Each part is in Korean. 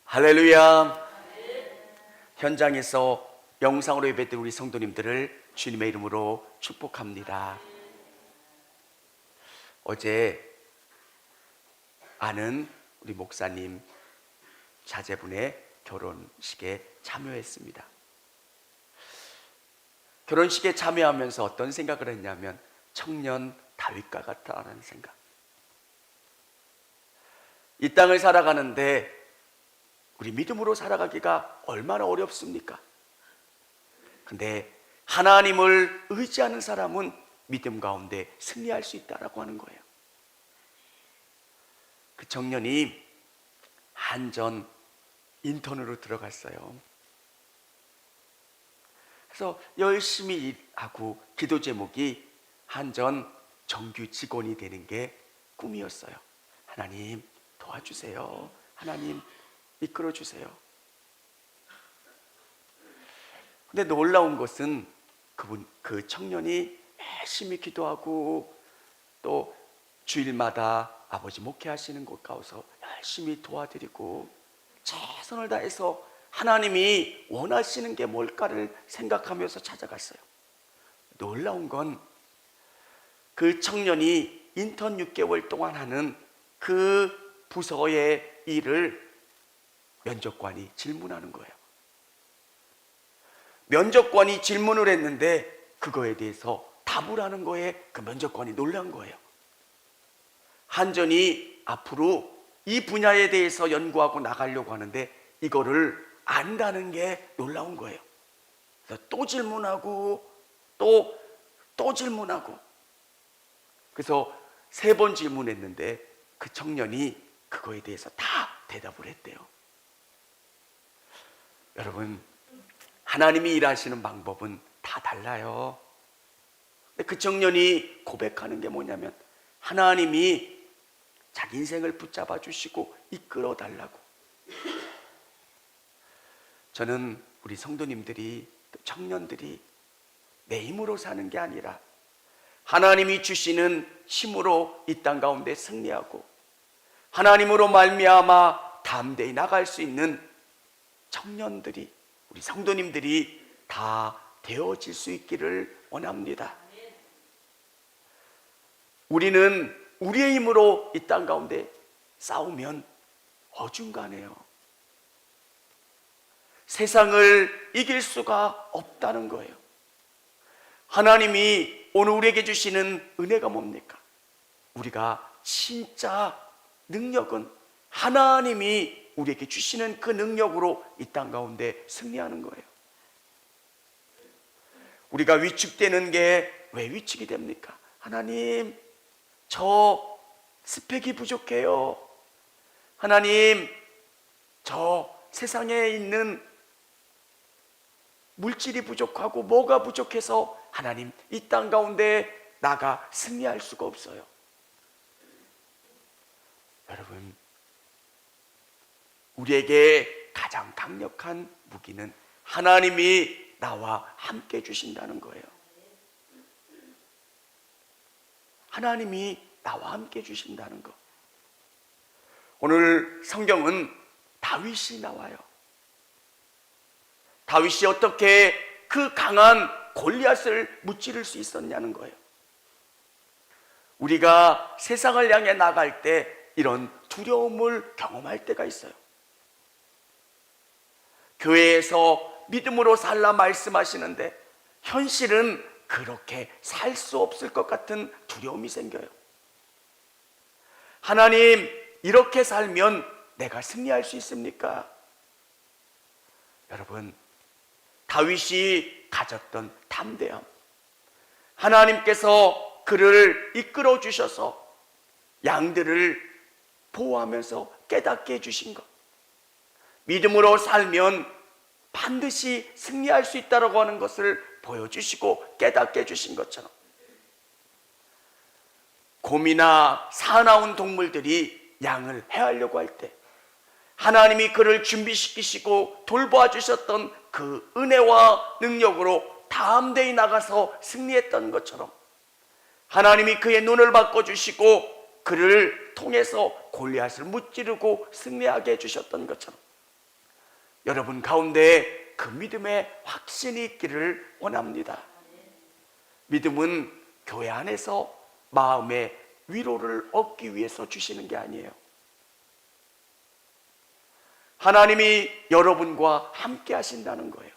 할렐루야. 현장에서 영상으로 예배드린 우리 성도님들을 주님의 이름으로 축복합니다. 어제 아는 우리 목사님 자제분의 결혼식에 참여했습니다. 결혼식에 참여하면서 어떤 생각을 했냐면 청년 다윗과 같다라는 생각. 이 땅을 살아가는데 우리 믿음으로 살아가기가 얼마나 어렵습니까? 근데 하나님을 의지하는 사람은 믿음 가운데 승리할 수 있다라고 하는 거예요. 그 청년이 한전 인턴으로 들어갔어요. 그래서 열심히 일하고 기도 제목이 한전 정규 직원이 되는 게 꿈이었어요. 하나님 도와주세요. 하나님 이끌어 주세요. 근데 놀라운 것은 그 청년이 열심히 기도하고 또 주일마다 아버지 목회하시는 곳 가서 열심히 도와드리고 최선을 다해서 하나님이 원하시는 게 뭘까를 생각하면서 찾아갔어요. 놀라운 건 그 청년이 인턴 6개월 동안 하는 그 부서의 일을 면접관이 질문하는 거예요. 면접관이 질문을 했는데 그거에 대해서 답을 하는 거에 그 면접관이 놀란 거예요. 한전이 앞으로 이 분야에 대해서 연구하고 나가려고 하는데 이거를 안다는 게 놀라운 거예요. 그래서 또 질문하고 또 질문하고, 그래서 3번 질문했는데 그 청년이 그거에 대해서 다 대답을 했대요. 여러분, 하나님이 일하시는 방법은 다 달라요. 근데 그 청년이 고백하는 게 뭐냐면 하나님이 자기 인생을 붙잡아 주시고 이끌어 달라고. 저는 우리 성도님들이, 또 청년들이 내 힘으로 사는 게 아니라 하나님이 주시는 힘으로 이 땅 가운데 승리하고 하나님으로 말미암아 담대히 나갈 수 있는 청년들이, 우리 성도님들이 다 되어질 수 있기를 원합니다. 우리는 우리의 힘으로 이 땅 가운데 싸우면 어중간해요. 세상을 이길 수가 없다는 거예요. 하나님이 오늘 우리에게 주시는 은혜가 뭡니까? 우리가 진짜 능력은 하나님이 우리에게 주시는 그 능력으로 이 땅 가운데 승리하는 거예요. 우리가 위축되는 게 왜 위축이 됩니까? 하나님, 저 스펙이 부족해요. 하나님, 저 세상에 있는 물질이 부족하고 뭐가 부족해서 하나님 이 땅 가운데 나가 승리할 수가 없어요. 여러분, 우리에게 가장 강력한 무기는 하나님이 나와 함께 주신다는 거예요. 하나님이 나와 함께 주신다는 거. 오늘 성경은 다윗이 나와요. 다윗이 어떻게 그 강한 골리앗을 무찌를 수 있었냐는 거예요. 우리가 세상을 향해 나갈 때 이런 두려움을 경험할 때가 있어요. 교회에서 믿음으로 살라 말씀하시는데 현실은 그렇게 살 수 없을 것 같은 두려움이 생겨요. 하나님, 이렇게 살면 내가 승리할 수 있습니까? 여러분, 다윗이 가졌던 담대함, 하나님께서 그를 이끌어 주셔서 양들을 보호하면서 깨닫게 해주신 것, 믿음으로 살면 반드시 승리할 수 있다고 하는 것을 보여주시고 깨닫게 해주신 것처럼, 곰이나 사나운 동물들이 양을 해하려고 할 때 하나님이 그를 준비시키시고 돌보아 주셨던 그 은혜와 능력으로 담대히 나가서 승리했던 것처럼 하나님이 그의 눈을 바꿔주시고 그를 통해서 골리앗을 무찌르고 승리하게 해주셨던 것처럼 여러분 가운데 그 믿음의 확신이 있기를 원합니다. 믿음은 교회 안에서 마음의 위로를 얻기 위해서 주시는 게 아니에요. 하나님이 여러분과 함께 하신다는 거예요.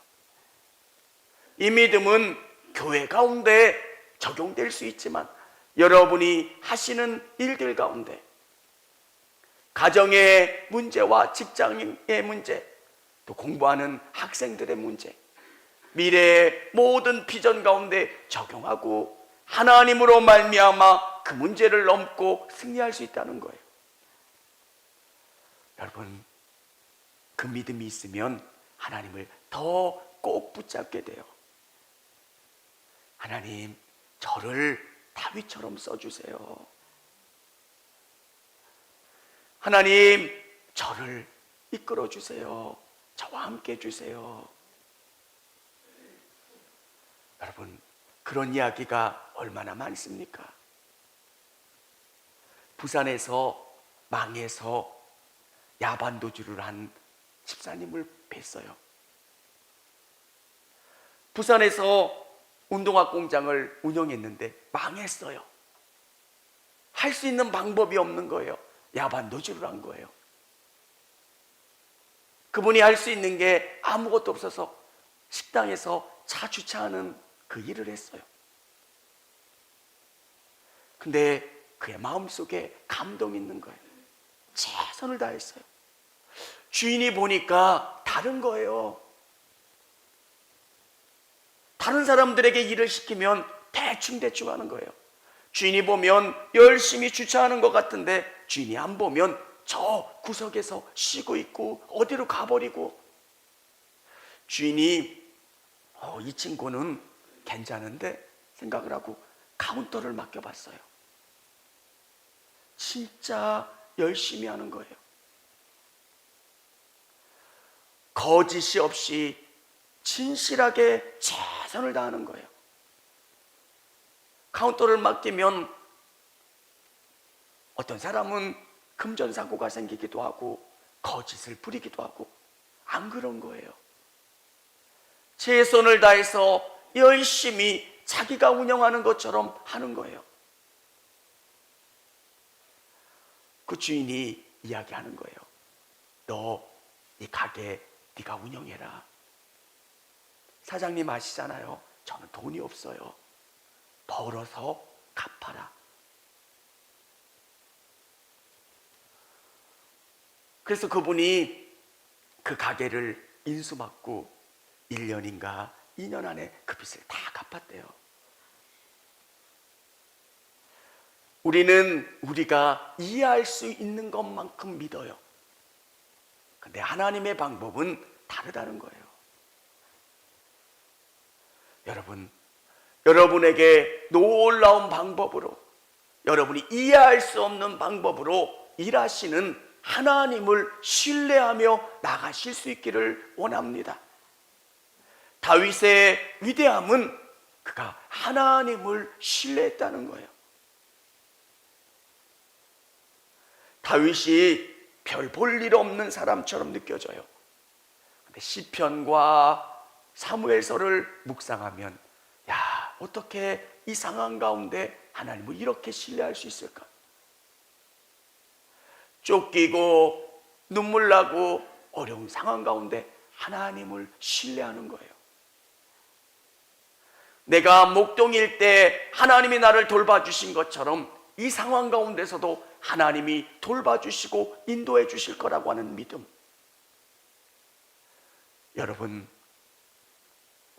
이 믿음은 교회 가운데 적용될 수 있지만 여러분이 하시는 일들 가운데, 가정의 문제와 직장의 문제, 또 공부하는 학생들의 문제, 미래의 모든 비전 가운데 적용하고 하나님으로 말미암아 그 문제를 넘고 승리할 수 있다는 거예요. 여러분, 그 믿음이 있으면 하나님을 더 꼭 붙잡게 돼요. 하나님, 저를 다윗처럼 써주세요. 하나님, 저를 이끌어 주세요. 저와 함께 해주세요. 여러분, 그런 이야기가 얼마나 많습니까? 부산에서 망해서 야반도주를 한 집사님을 뵀어요. 부산에서 운동화 공장을 운영했는데 망했어요. 할 수 있는 방법이 없는 거예요. 야반도주를 한 거예요. 그분이 할 수 있는 게 아무것도 없어서 식당에서 차 주차하는 그 일을 했어요. 근데 그의 마음속에 감동이 있는 거예요. 최선을 다했어요. 주인이 보니까 다른 거예요. 다른 사람들에게 일을 시키면 대충 하는 거예요. 주인이 보면 열심히 주차하는 것 같은데 주인이 안 보면 저 구석에서 쉬고 있고 어디로 가버리고, 주인이 이 친구는 괜찮은데 생각을 하고 카운터를 맡겨봤어요. 진짜 열심히 하는 거예요. 거짓이 없이 진실하게 최선을 다하는 거예요. 카운터를 맡기면 어떤 사람은 금전사고가 생기기도 하고 거짓을 부리기도 하고, 안 그런 거예요. 최선을 다해서 열심히 자기가 운영하는 것처럼 하는 거예요. 그 주인이 이야기하는 거예요. 너 이 가게 네가 운영해라. 사장님 아시잖아요. 저는 돈이 없어요. 벌어서 갚아라. 그래서 그분이 그 가게를 인수받고 1년인가 2년 안에 그 빚을 다 갚았대요. 우리는 우리가 이해할 수 있는 것만큼 믿어요. 근데 하나님의 방법은 다르다는 거예요. 여러분, 여러분에게 놀라운 방법으로, 여러분이 이해할 수 없는 방법으로 일하시는 하나님을 신뢰하며 나가실 수 있기를 원합니다. 다윗의 위대함은 그가 하나님을 신뢰했다는 거예요. 다윗이 별 볼 일 없는 사람처럼 느껴져요. 근데 시편과 사무엘서를 묵상하면, 야, 어떻게 이 상황 가운데 하나님을 이렇게 신뢰할 수 있을까? 쫓기고 눈물 나고 어려운 상황 가운데 하나님을 신뢰하는 거예요. 내가 목동일 때 하나님이 나를 돌봐주신 것처럼 이 상황 가운데서도 하나님이 돌봐주시고 인도해 주실 거라고 하는 믿음. 여러분,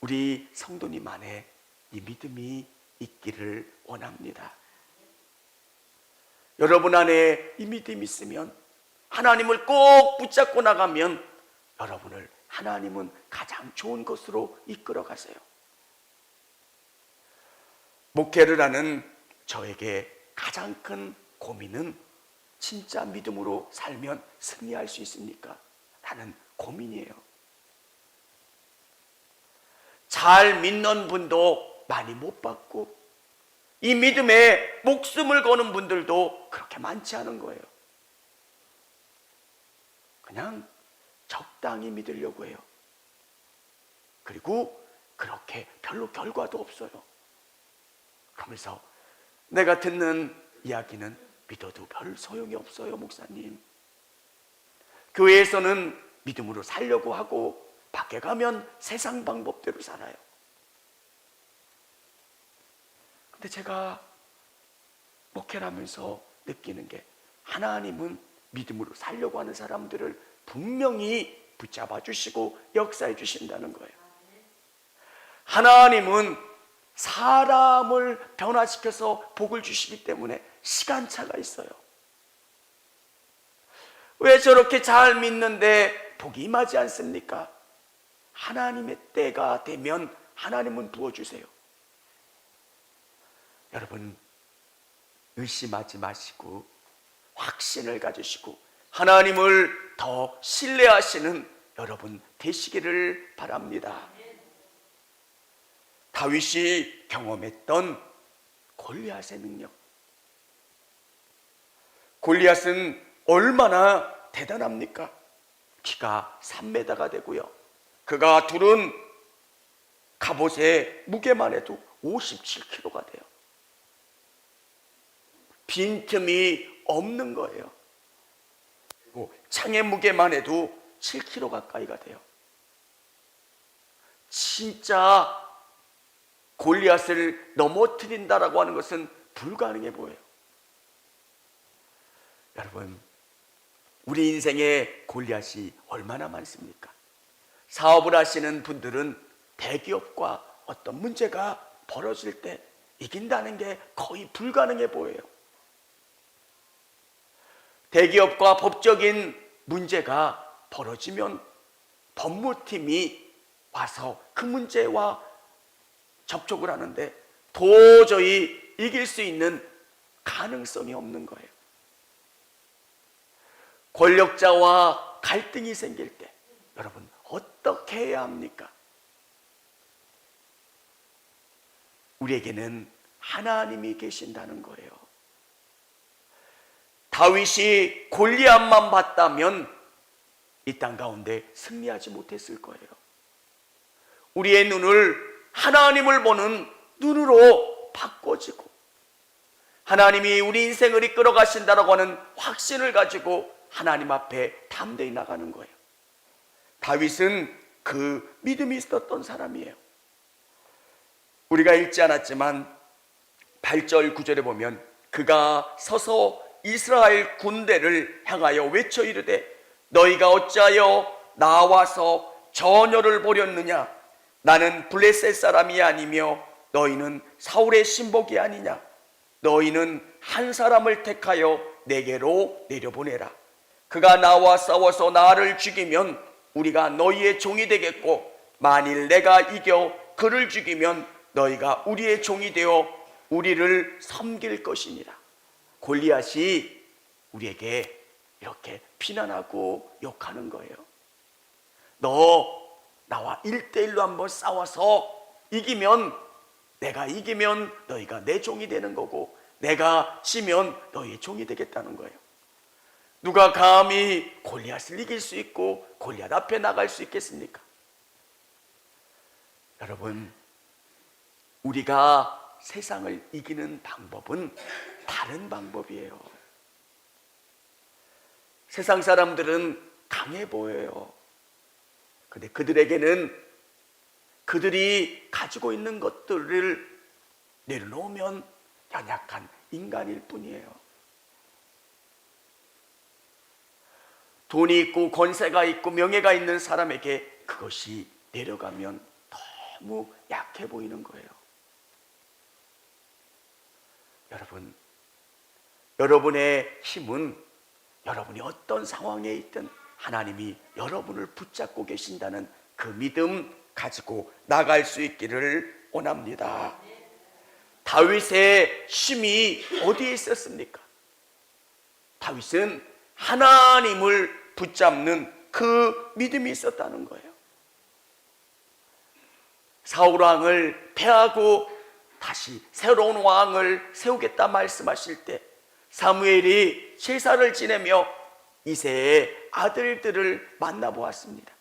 우리 성도님 안에 이 믿음이 있기를 원합니다. 여러분 안에 이 믿음이 있으면, 하나님을 꼭 붙잡고 나가면 여러분을 하나님은 가장 좋은 것으로 이끌어 가세요. 목회를 하는 저에게 가장 큰 고민은, 진짜 믿음으로 살면 승리할 수 있습니까? 라는 고민이에요. 잘 믿는 분도 많이 못 받고, 이 믿음에 목숨을 거는 분들도 그렇게 많지 않은 거예요. 그냥 적당히 믿으려고 해요. 그리고 그렇게 별로 결과도 없어요. 그러면서 내가 듣는 이야기는 믿어도 별 소용이 없어요, 목사님. 교회에서는 믿음으로 살려고 하고 밖에 가면 세상 방법대로 살아요. 근데 제가 목회를 하면서 느끼는 게, 하나님은 믿음으로 살려고 하는 사람들을 분명히 붙잡아 주시고 역사해 주신다는 거예요. 하나님은 사람을 변화시켜서 복을 주시기 때문에 시간차가 있어요. 왜 저렇게 잘 믿는데 복이 임하지 않습니까? 하나님의 때가 되면 하나님은 부어주세요. 여러분, 의심하지 마시고 확신을 가지시고 하나님을 더 신뢰하시는 여러분 되시기를 바랍니다. 다윗이 경험했던 골리앗의 능력, 골리앗은 얼마나 대단합니까? 키가 3m가 되고요, 그가 두른 갑옷의 무게만 해도 57kg가 돼요. 빈틈이 없는 거예요. 그리고 창의 무게만 해도 7kg 가까이가 돼요. 진짜 골리앗을 넘어뜨린다라고 하는 것은 불가능해 보여요. 여러분, 우리 인생에 골리앗이 얼마나 많습니까? 사업을 하시는 분들은 대기업과 어떤 문제가 벌어질 때 이긴다는 게 거의 불가능해 보여요. 대기업과 법적인 문제가 벌어지면 법무팀이 와서 그 문제와 접촉을 하는데 도저히 이길 수 있는 가능성이 없는 거예요. 권력자와 갈등이 생길 때 여러분 어떻게 해야 합니까? 우리에게는 하나님이 계신다는 거예요. 다윗이 골리앗만 봤다면 이 땅 가운데 승리하지 못했을 거예요. 우리의 눈을 하나님을 보는 눈으로 바꿔지고 하나님이 우리 인생을 이끌어 가신다라고 하는 확신을 가지고 하나님 앞에 담대히 나가는 거예요. 다윗은 그 믿음이 있었던 사람이에요. 우리가 읽지 않았지만 8절 9절에 보면 그가 서서 이스라엘 군대를 향하여 외쳐 이르되 너희가 어찌하여 나와서 전열을 벌였느냐? 나는 블레셋 사람이 아니며 너희는 사울의 신복이 아니냐? 너희는 한 사람을 택하여 내게로 내려보내라. 그가 나와 싸워서 나를 죽이면 우리가 너희의 종이 되겠고 만일 내가 이겨 그를 죽이면 너희가 우리의 종이 되어 우리를 섬길 것이니라. 골리앗이 우리에게 이렇게 비난하고 욕하는 거예요. 너 나와 1대1로 한번 싸워서 이기면, 내가 이기면 너희가 내 종이 되는 거고 내가 지면 너희의 종이 되겠다는 거예요. 누가 감히 골리앗을 이길 수 있고 골리앗 앞에 나갈 수 있겠습니까? 여러분, 우리가 세상을 이기는 방법은 다른 방법이에요. 세상 사람들은 강해 보여요. 근데 그들에게는 그들이 가지고 있는 것들을 내려놓으면 연약한 인간일 뿐이에요. 돈이 있고 권세가 있고 명예가 있는 사람에게 그것이 내려가면 너무 약해 보이는 거예요. 여러분, 여러분의 힘은 여러분이 어떤 상황에 있든 하나님이 여러분을 붙잡고 계신다는 그 믿음 가지고 나갈 수 있기를 원합니다. 다윗의 힘이 어디에 있었습니까? 다윗은 하나님을 붙잡는 그 믿음이 있었다는 거예요. 사울 왕을 패하고 다시 새로운 왕을 세우겠다 말씀하실 때 사무엘이 제사를 지내며 이새의 아들들을 만나보았습니다.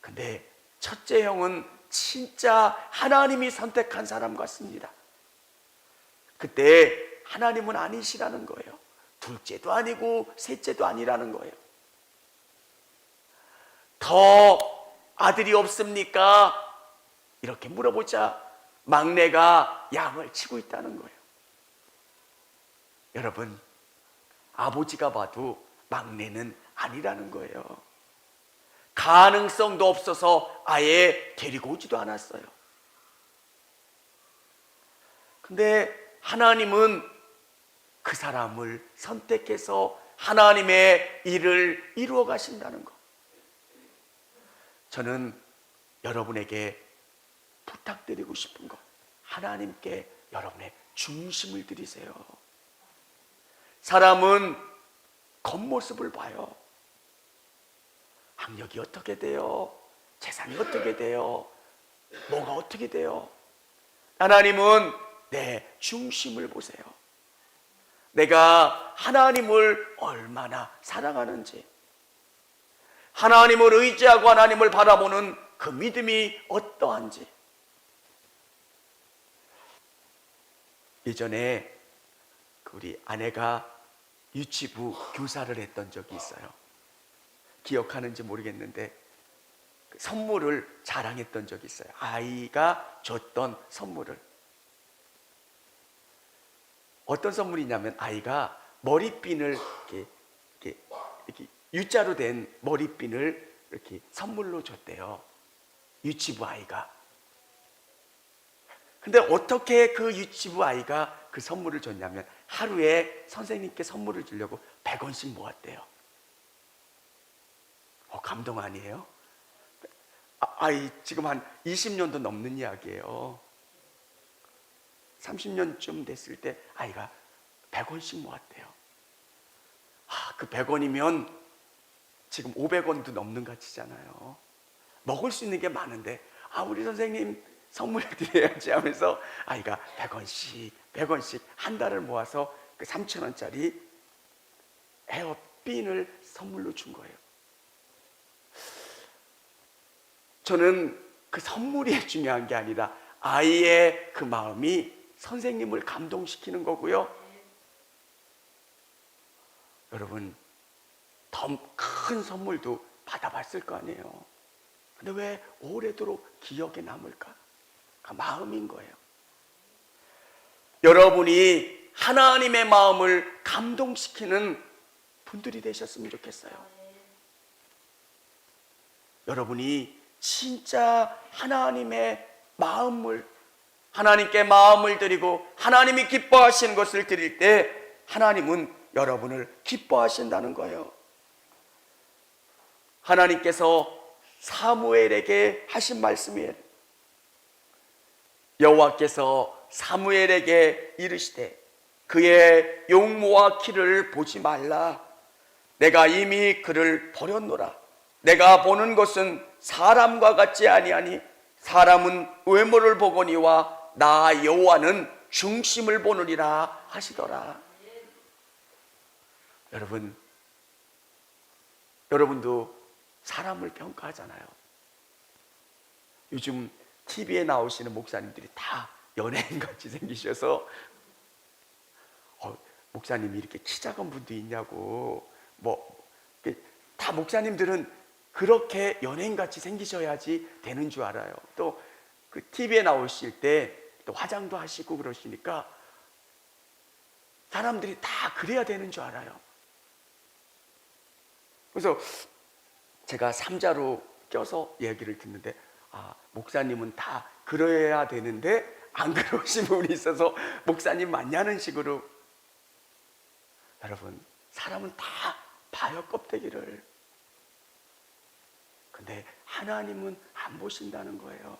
근데 첫째 형은 진짜 하나님이 선택한 사람 같습니다. 그때 하나님은 아니시라는 거예요. 둘째도 아니고 셋째도 아니라는 거예요. 더 아들이 없습니까? 이렇게 물어보자 막내가 양을 치고 있다는 거예요. 여러분, 아버지가 봐도 막내는 아니라는 거예요. 가능성도 없어서 아예 데리고 오지도 않았어요. 근데 하나님은 그 사람을 선택해서 하나님의 일을 이루어 가신다는 것. 저는 여러분에게 부탁드리고 싶은 것, 하나님께 여러분의 중심을 드리세요. 사람은 겉모습을 봐요. 학력이 어떻게 돼요? 재산이 어떻게 돼요? 뭐가 어떻게 돼요? 하나님은 내 중심을 보세요. 내가 하나님을 얼마나 사랑하는지, 하나님을 의지하고 하나님을 바라보는 그 믿음이 어떠한지. 예전에 우리 아내가 유치부 교사를 했던 적이 있어요. 기억하는지 모르겠는데 선물을 자랑했던 적이 있어요. 아이가 줬던 선물을. 어떤 선물이냐면 아이가 머리핀을 이렇게 U자로 된 머리핀을 이렇게 선물로 줬대요. 유치부 아이가. 근데 어떻게 그 유치부 아이가 그 선물을 줬냐면 하루에 선생님께 선물을 주려고 100원씩 모았대요. 감동 아니에요? 아이 지금 한 20년도 넘는 이야기예요. 30년쯤 됐을 때 아이가 100원씩 모았대요. 그 100원이면 지금 500원도 넘는 가치잖아요. 먹을 수 있는 게 많은데 우리 선생님 선물 드려야지 하면서 아이가 100원씩 한 달을 모아서 그 3,000원짜리 에어핀을 선물로 준 거예요. 저는 그 선물이 중요한 게 아니라 아이의 그 마음이 선생님을 감동시키는 거고요. 여러분, 더 큰 선물도 받아봤을 거 아니에요. 근데 왜 오래도록 기억에 남을까? 그 마음인 거예요. 여러분이 하나님의 마음을 감동시키는 분들이 되셨으면 좋겠어요. 여러분이 진짜 하나님의 마음을, 하나님께 마음을 드리고 하나님이 기뻐하시는 것을 드릴 때 하나님은 여러분을 기뻐하신다는 거예요. 하나님께서 사무엘에게 하신 말씀이에요. 여호와께서 사무엘에게 이르시되 그의 용모와 키를 보지 말라. 내가 이미 그를 버렸노라. 내가 보는 것은 사람과 같지 아니하니 사람은 외모를 보거니와 나 여호와는 중심을 보느니라 하시더라. 여러분도 사람을 평가하잖아요. 요즘 TV에 나오시는 목사님들이 다 연예인같이 생기셔서 목사님이 이렇게 키 작은 분도 있냐고, 다 목사님들은 그렇게 연예인같이 생기셔야지 되는 줄 알아요. 또 그 TV에 나오실 때 또 화장도 하시고 그러시니까 사람들이 다 그래야 되는 줄 알아요. 그래서 제가 삼자로 껴서 얘기를 듣는데 목사님은 다 그래야 되는데 안 그러신 분이 있어서 목사님 맞냐는 식으로. 여러분, 사람은 다 봐요, 껍데기를. 근데 하나님은 안 보신다는 거예요.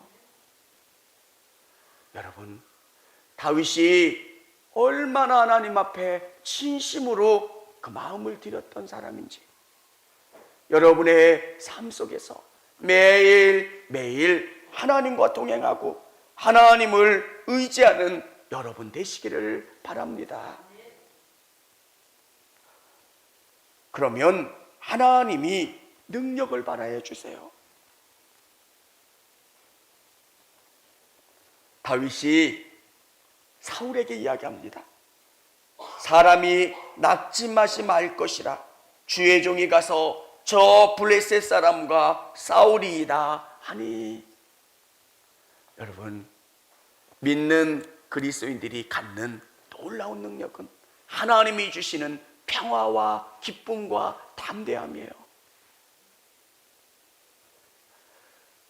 여러분, 다윗이 얼마나 하나님 앞에 진심으로 그 마음을 드렸던 사람인지 여러분의 삶 속에서 매일매일 하나님과 동행하고 하나님을 의지하는 여러분 되시기를 바랍니다. 그러면 하나님이 능력을 발하여 주세요. 다윗이 사울에게 이야기합니다. 사람이 낙심하지 말 것이라. 주의 종이 가서 저 블레셋 사람과 싸우리이다 하니. 여러분, 믿는 그리스도인들이 갖는 놀라운 능력은 하나님이 주시는 평화와 기쁨과 담대함이에요.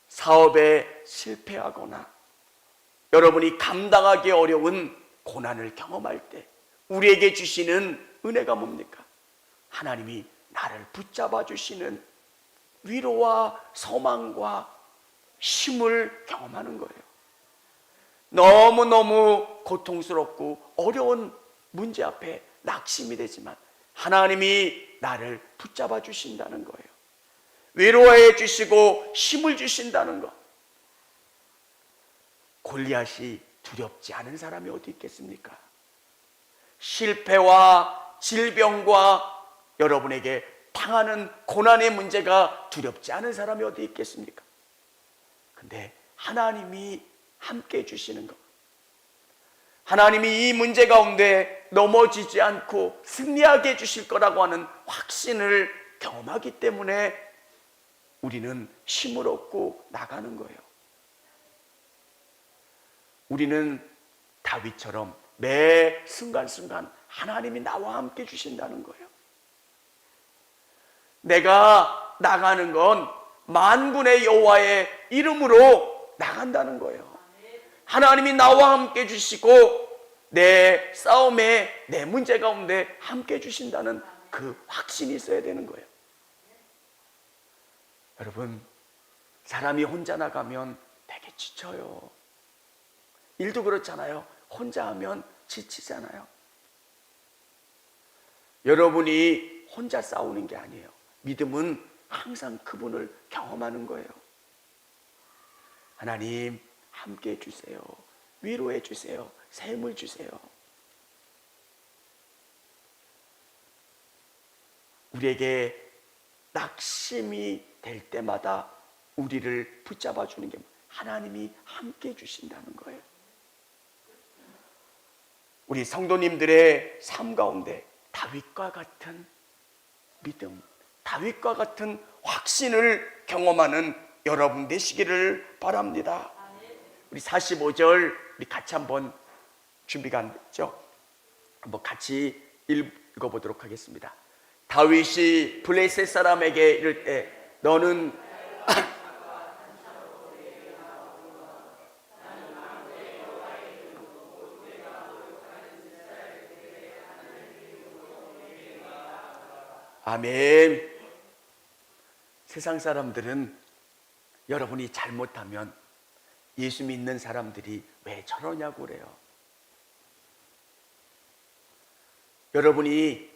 사업에 실패하거나 여러분이 감당하기 어려운 고난을 경험할 때 우리에게 주시는 은혜가 뭡니까? 하나님이 나를 붙잡아 주시는 위로와 소망과 힘을 경험하는 거예요. 너무너무 고통스럽고 어려운 문제 앞에 낙심이 되지만 하나님이 나를 붙잡아 주신다는 거예요. 위로해 주시고 힘을 주신다는 것. 골리앗이 두렵지 않은 사람이 어디 있겠습니까? 실패와 질병과 여러분에게 당하는 고난의 문제가 두렵지 않은 사람이 어디 있겠습니까? 근데 하나님이 함께 해주시는 것, 하나님이 이 문제 가운데 넘어지지 않고 승리하게 해주실 거라고 하는 확신을 경험하기 때문에 우리는 힘을 얻고 나가는 거예요. 우리는 다윗처럼 매 순간순간 하나님이 나와 함께 주신다는 거예요. 내가 나가는 건 만군의 여호와의 이름으로 나간다는 거예요. 하나님이 나와 함께 주시고 내 싸움에, 내 문제 가운데 함께 주신다는 그 확신이 있어야 되는 거예요. 여러분, 사람이 혼자 나가면 되게 지쳐요. 일도 그렇잖아요. 혼자 하면 지치잖아요. 여러분이 혼자 싸우는 게 아니에요. 믿음은 항상 그분을 경험하는 거예요. 하나님 함께 해주세요. 위로해 주세요. 샘을 주세요. 우리에게 낙심이 될 때마다 우리를 붙잡아 주는 게 하나님이 함께 해주신다는 거예요. 우리 성도님들의 삶 가운데 다윗과 같은 믿음, 다윗과 같은 확신을 경험하는 여러분 되시기를 바랍니다. 우리 45절 우리 같이 한번 준비가 안 됐죠? 한번 같이 읽어보도록 하겠습니다. 다윗이 블레셋 사람에게 이를 때 너는 아멘. 세상 사람들은 여러분이 잘못하면 예수 믿는 사람들이 왜 저러냐고 그래요. 여러분이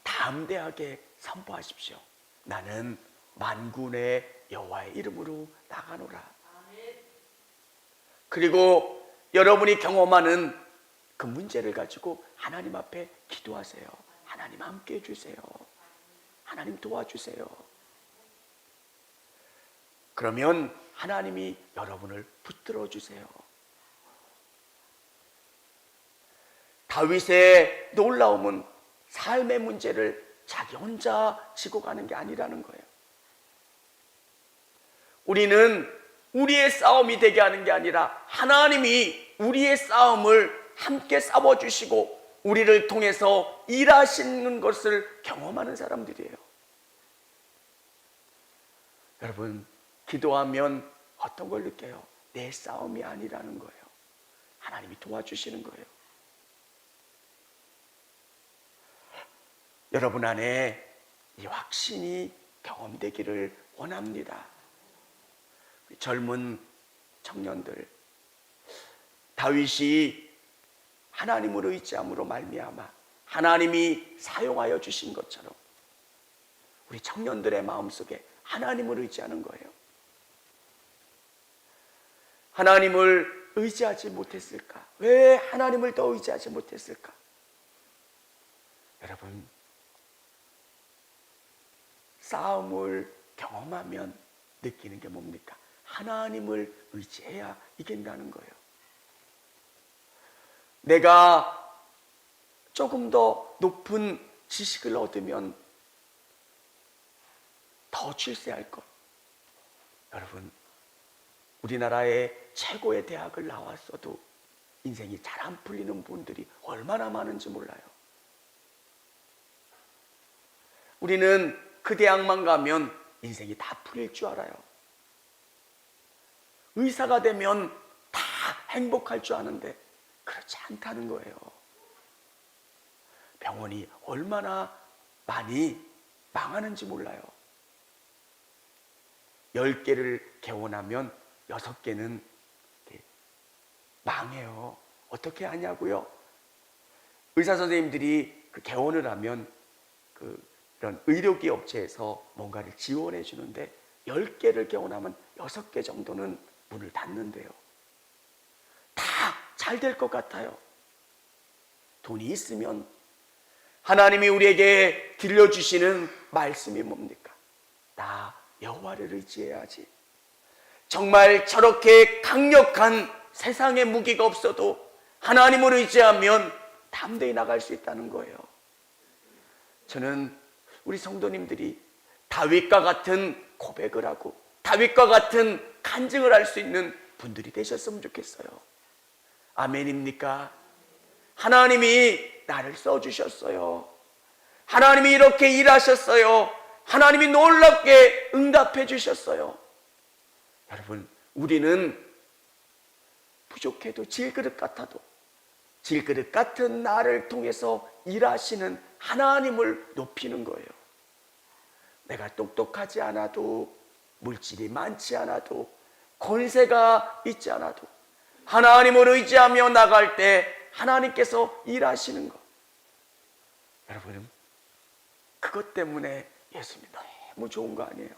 담대하게 선포하십시오. 나는 만군의 여호와의 이름으로 나가노라. 그리고 여러분이 경험하는 그 문제를 가지고 하나님 앞에 기도하세요. 하나님 함께 해주세요. 하나님 도와주세요. 그러면 하나님이 여러분을 붙들어 주세요. 다윗의 놀라움은 삶의 문제를 자기 혼자 지고 가는 게 아니라는 거예요. 우리는 우리의 싸움이 되게 하는 게 아니라 하나님이 우리의 싸움을 함께 싸워주시고 우리를 통해서 일하시는 것을 경험하는 사람들이에요. 여러분, 기도하면 어떤 걸 느껴요? 내 싸움이 아니라는 거예요. 하나님이 도와주시는 거예요. 여러분 안에 이 확신이 경험되기를 원합니다. 젊은 청년들, 다윗이 하나님을 의지함으로 말미암아 하나님이 사용하여 주신 것처럼 우리 청년들의 마음속에 하나님을 의지하는 거예요. 하나님을 의지하지 못했을까? 왜 하나님을 더 의지하지 못했을까? 여러분, 싸움을 경험하면 느끼는 게 뭡니까? 하나님을 의지해야 이긴다는 거예요. 내가 조금 더 높은 지식을 얻으면 더 출세할 것. 여러분, 우리나라의 최고의 대학을 나왔어도 인생이 잘 안 풀리는 분들이 얼마나 많은지 몰라요. 우리는 그 대학만 가면 인생이 다 풀릴 줄 알아요. 의사가 되면 다 행복할 줄 아는데 그렇지 않다는 거예요. 병원이 얼마나 많이 망하는지 몰라요. 10개를 개원하면 6개는 망해요. 어떻게 하냐고요? 의사 선생님들이 그 개원을 하면 이런 의료기 업체에서 뭔가를 지원해 주는데 10개를 개원하면 6개 정도는 문을 닫는데요. 다 잘 될 것 같아요. 돈이 있으면. 하나님이 우리에게 들려주시는 말씀이 뭡니까? 나 여호와를 의지해야지. 정말 저렇게 강력한 세상의 무기가 없어도 하나님을 의지하면 담대히 나갈 수 있다는 거예요. 저는 우리 성도님들이 다윗과 같은 고백을 하고 다윗과 같은 간증을 할 수 있는 분들이 되셨으면 좋겠어요. 아멘입니까? 하나님이 나를 써주셨어요. 하나님이 이렇게 일하셨어요. 하나님이 놀랍게 응답해 주셨어요. 여러분, 우리는 부족해도 질그릇 같아도 질그릇 같은 나를 통해서 일하시는 하나님을 높이는 거예요. 내가 똑똑하지 않아도, 물질이 많지 않아도, 권세가 있지 않아도 하나님을 의지하며 나갈 때 하나님께서 일하시는 것. 여러분, 그것 때문에 예수님이 너무 좋은 거 아니에요?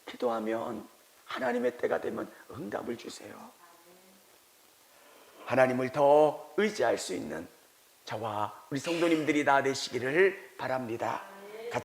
기도하면 하나님의 때가 되면 응답을 주세요. 하나님을 더 의지할 수 있는 저와 우리 성도님들이 다 되시기를 바랍니다.